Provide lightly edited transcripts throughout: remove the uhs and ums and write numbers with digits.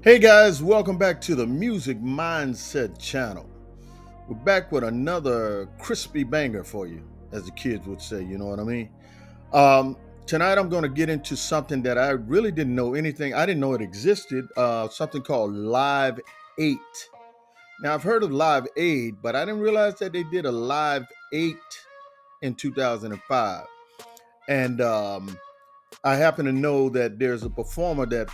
Hey guys, welcome back to the Music Mindset channel. We're back with another crispy banger for you, as the kids would say, you know what I mean? Tonight I'm going to get into something that I really didn't know anything, I didn't know it existed, something called Live 8. Now I've heard of Live 8, but I didn't realize that they did a Live 8 in 2005. And I happen to know that there's a performer that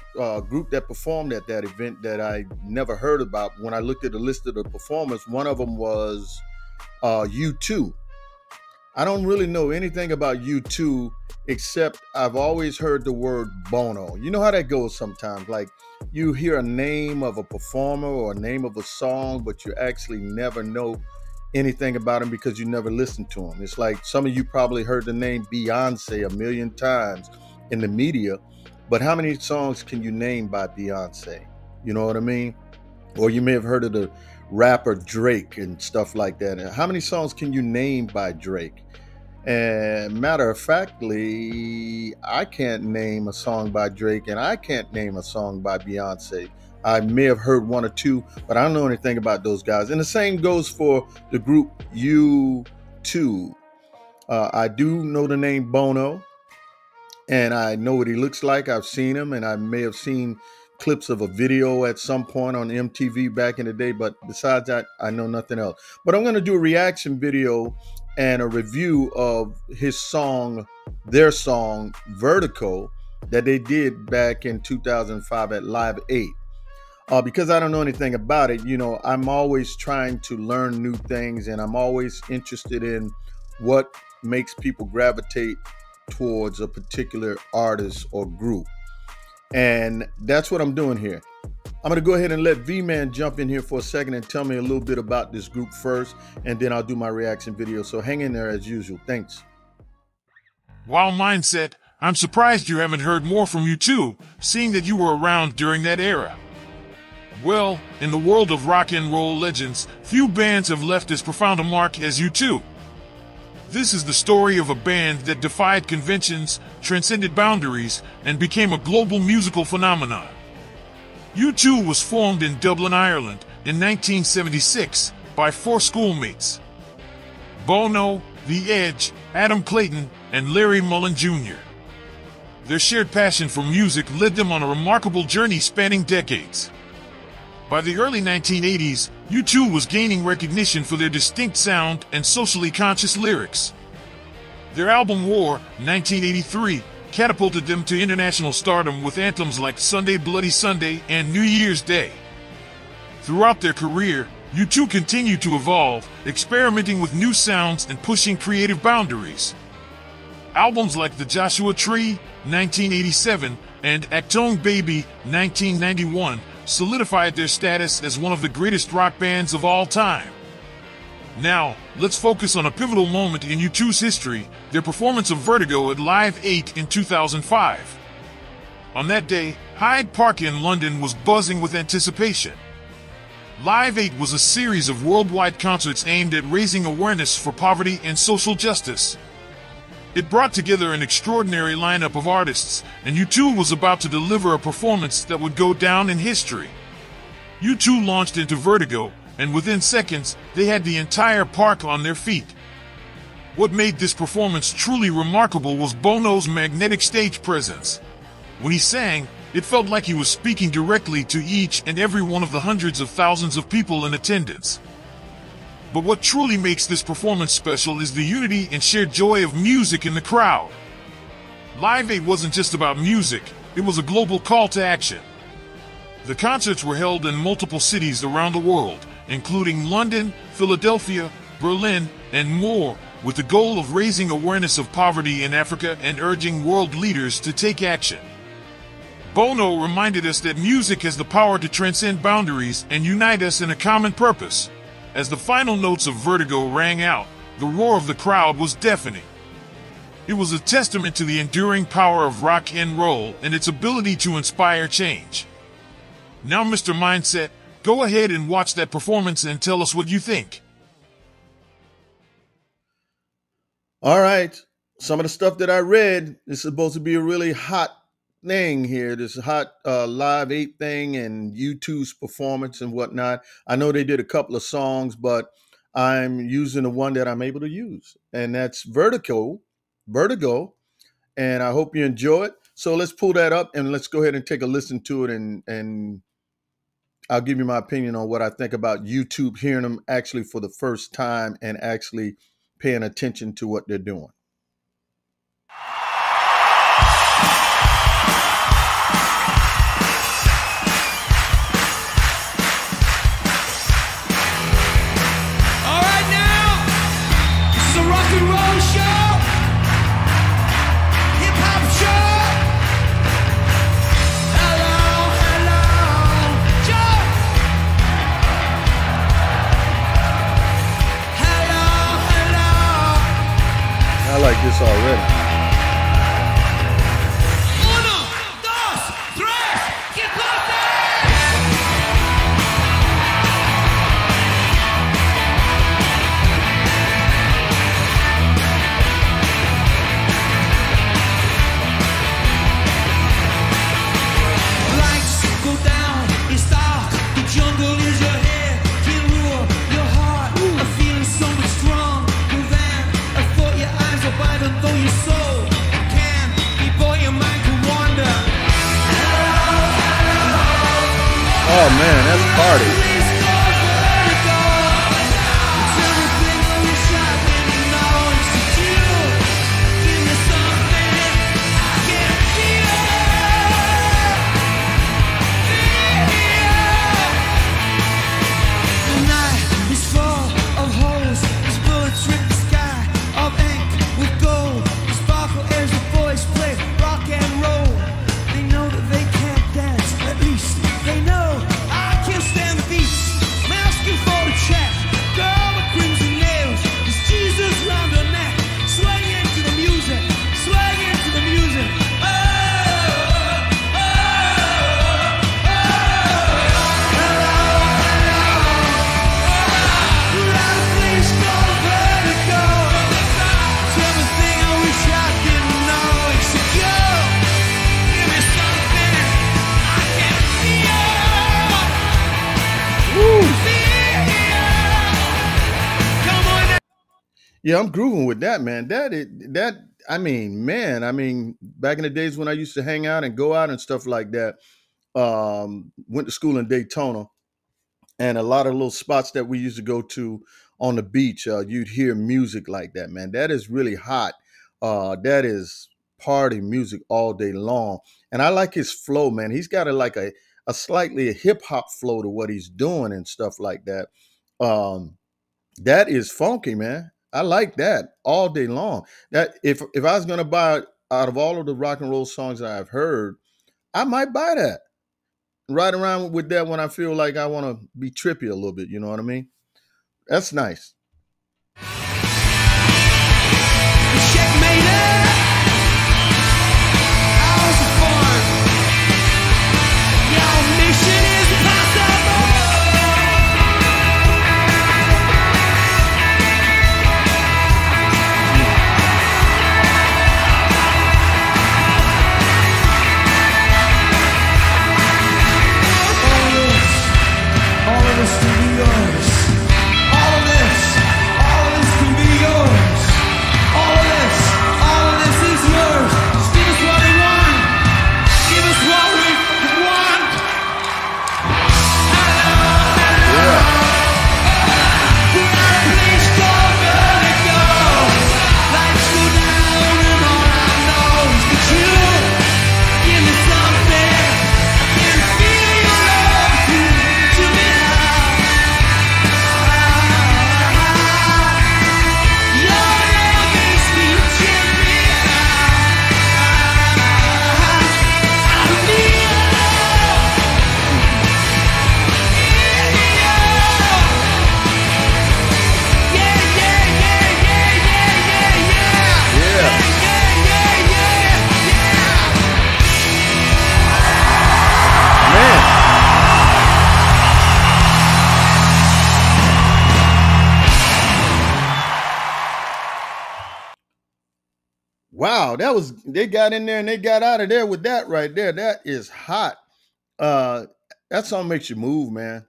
group that performed at that event that I never heard about. When I looked at the list of the performers, one of them was U2. I don't really know anything about U2 except I've always heard the word Bono. You know how that goes sometimes. Like you hear a name of a performer or a name of a song, but you actually never know anything about him because you never listened to him. It's like some of you probably heard the name Beyonce a million times in the media, but how many songs can you name by Beyonce? You know what I mean? Or you may have heard of the rapper Drake and stuff like that. And how many songs can you name by Drake? And matter of factly, I can't name a song by Drake and I can't name a song by Beyonce. I may have heard one or two, but I don't know anything about those guys. And the same goes for the group U2. I do know the name Bono, and I know what he looks like. I've seen him, and I may have seen clips of a video at some point on MTV back in the day. But besides that, I know nothing else. But I'm going to do a reaction video and a review of his song, their song, Vertigo, that they did back in 2005 at Live 8. Because I don't know anything about it, I'm always trying to learn new things, and I'm always interested in what makes people gravitate towards a particular artist or group. And that's what I'm doing here. I'm going to go ahead and let V-Man jump in here for a second and tell me a little bit about this group first, and then I'll do my reaction video. So hang in there as usual. Thanks. Wow, Mindset, I'm surprised you haven't heard more from U2, seeing that you were around during that era. Well, in the world of rock and roll legends, few bands have left as profound a mark as U2. This is the story of a band that defied conventions, transcended boundaries, and became a global musical phenomenon. U2 was formed in Dublin, Ireland in 1976 by four schoolmates: Bono, The Edge, Adam Clayton, and Larry Mullen Jr. Their shared passion for music led them on a remarkable journey spanning decades. By the early 1980s, U2 was gaining recognition for their distinct sound and socially conscious lyrics. Their album War, 1983, catapulted them to international stardom with anthems like Sunday Bloody Sunday and New Year's Day. Throughout their career, U2 continued to evolve, experimenting with new sounds and pushing creative boundaries. Albums like The Joshua Tree, 1987, and Actone Baby, 1991, solidified their status as one of the greatest rock bands of all time. Now, let's focus on a pivotal moment in U2's history, their performance of Vertigo at Live 8 in 2005. On that day, Hyde Park in London was buzzing with anticipation. Live 8 was a series of worldwide concerts aimed at raising awareness for poverty and social justice. It brought together an extraordinary lineup of artists, and U2 was about to deliver a performance that would go down in history. U2 launched into Vertigo, and within seconds, they had the entire park on their feet. What made this performance truly remarkable was Bono's magnetic stage presence. When he sang, it felt like he was speaking directly to each and every one of the hundreds of thousands of people in attendance. But what truly makes this performance special is the unity and shared joy of music in the crowd. Live 8 wasn't just about music, it was a global call to action. The concerts were held in multiple cities around the world, including London, Philadelphia, Berlin, and more, with the goal of raising awareness of poverty in Africa and urging world leaders to take action. Bono reminded us that music has the power to transcend boundaries and unite us in a common purpose. As the final notes of Vertigo rang out, the roar of the crowd was deafening. It was a testament to the enduring power of rock and roll and its ability to inspire change. Now, Mr. Mindset, go ahead and watch that performance and tell us what you think. All right. Some of the stuff that I read is supposed to be a really hot thing here, this hot Live 8 thing and U2's performance and whatnot. I know they did a couple of songs, but I'm using the one that I'm able to use, and that's Vertigo, and I hope you enjoy it. So let's pull that up and let's go ahead and take a listen to it, and I'll give you my opinion on what I think about YouTube, hearing them actually for the first time and actually paying attention to what they're doing. I like this already. Oh man, that's party. Yeah, I'm grooving with that, man. I mean, man, back in the days when I used to hang out and go out and stuff like that, went to school in Daytona, and a lot of little spots that we used to go to on the beach, you'd hear music like that, man. That is really hot. That is party music all day long. And I like his flow, man. He's got a slightly hip hop flow to what he's doing and stuff like that. That is funky, man. I like that all day long. That if I was gonna buy out of all of the rock and roll songs that I've heard, I might buy that. Ride around with that when I feel like I want to be trippy a little bit. You know what I mean? That's nice. All of this Wow, they got in there and they got out of there with that right there. That is hot. Uh, that song makes you move, man.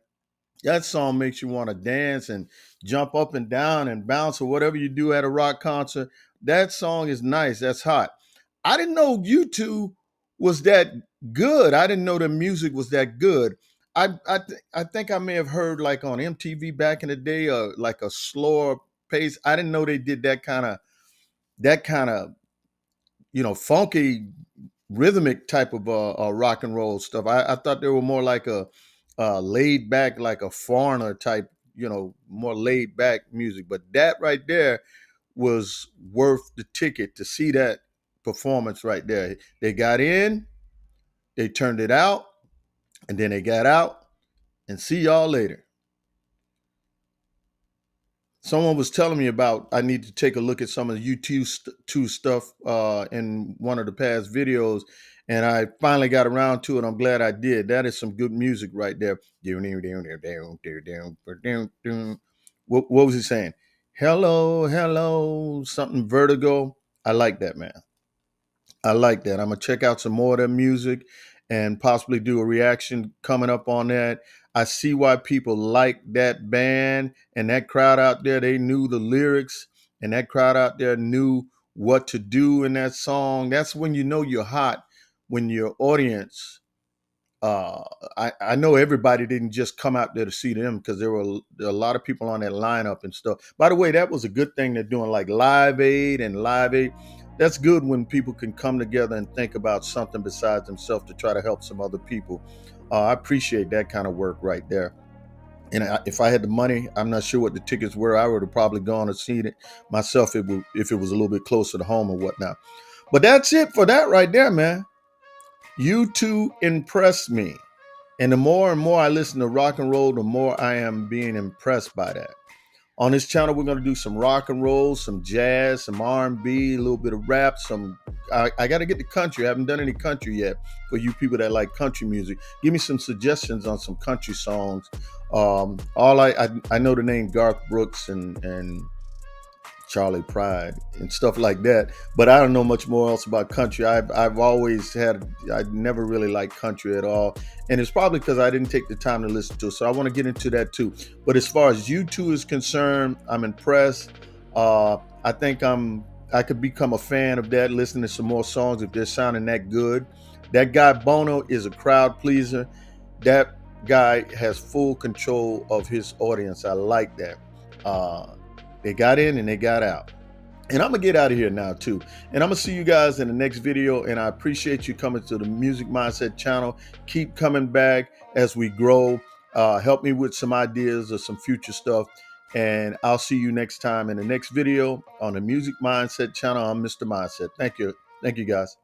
That song makes you want to dance and jump up and down and bounce or whatever you do at a rock concert. That song is nice. That's hot. I didn't know U2 was that good. I didn't know the music was that good. I think I may have heard like on MTV back in the day, like a slower pace. I didn't know they did that kind of funky rhythmic type of rock and roll stuff. I thought they were more like a laid back, like a foreigner type, more laid back music. But that right there was worth the ticket to see that performance right there. They got in, they turned it out, and then they got out. And see y'all later. Someone was telling me about I need to take a look at some of the YouTube stuff in one of the past videos, and I finally got around to it. I'm glad I did. That is some good music right there. What was he saying? Hello, hello, something Vertigo. I like that, man. I like that. I'm gonna check out some more of their music and possibly do a reaction coming up on that. I see why people like that band and that crowd out there. They knew the lyrics, and that crowd out there knew what to do in that song. That's when you know you're hot, when your audience. Uh, I know everybody didn't just come out there to see them because there were a lot of people on that lineup and stuff. By the way, that was a good thing they're doing, like Live Aid and Live Aid. That's good when people can come together and think about something besides themselves to try to help some other people. I appreciate that kind of work right there. And if I had the money, I'm not sure what the tickets were. I would have probably gone and seen it myself if it was a little bit closer to home or whatnot. But that's it for that right there, man. U2 impressed me. And the more and more I listen to rock and roll, the more I am being impressed by that. On this channel, we're going to do some rock and roll, some jazz, some R&B, a little bit of rap. I got to get the country. I haven't done any country yet. For you people that like country music, give me some suggestions on some country songs. I know the name Garth Brooks and Charlie Pride and stuff like that, but I don't know much more else about country. I never really liked country at all, and it's probably because I didn't take the time to listen to it. So I want to get into that too. But as far as U2 is concerned, I'm impressed. I think I could become a fan of that, listening to some more songs if they're sounding that good. That guy Bono is a crowd pleaser. That guy has full control of his audience. I like that. They got in and they got out. And I'm going to get out of here now too. And I'm going to see you guys in the next video. And I appreciate you coming to the Music Mindset channel. Keep coming back as we grow. Help me with some ideas or some future stuff. And I'll see you next time in the next video on the Music Mindset channel. I'm Mr. Mindset. Thank you. Thank you, guys.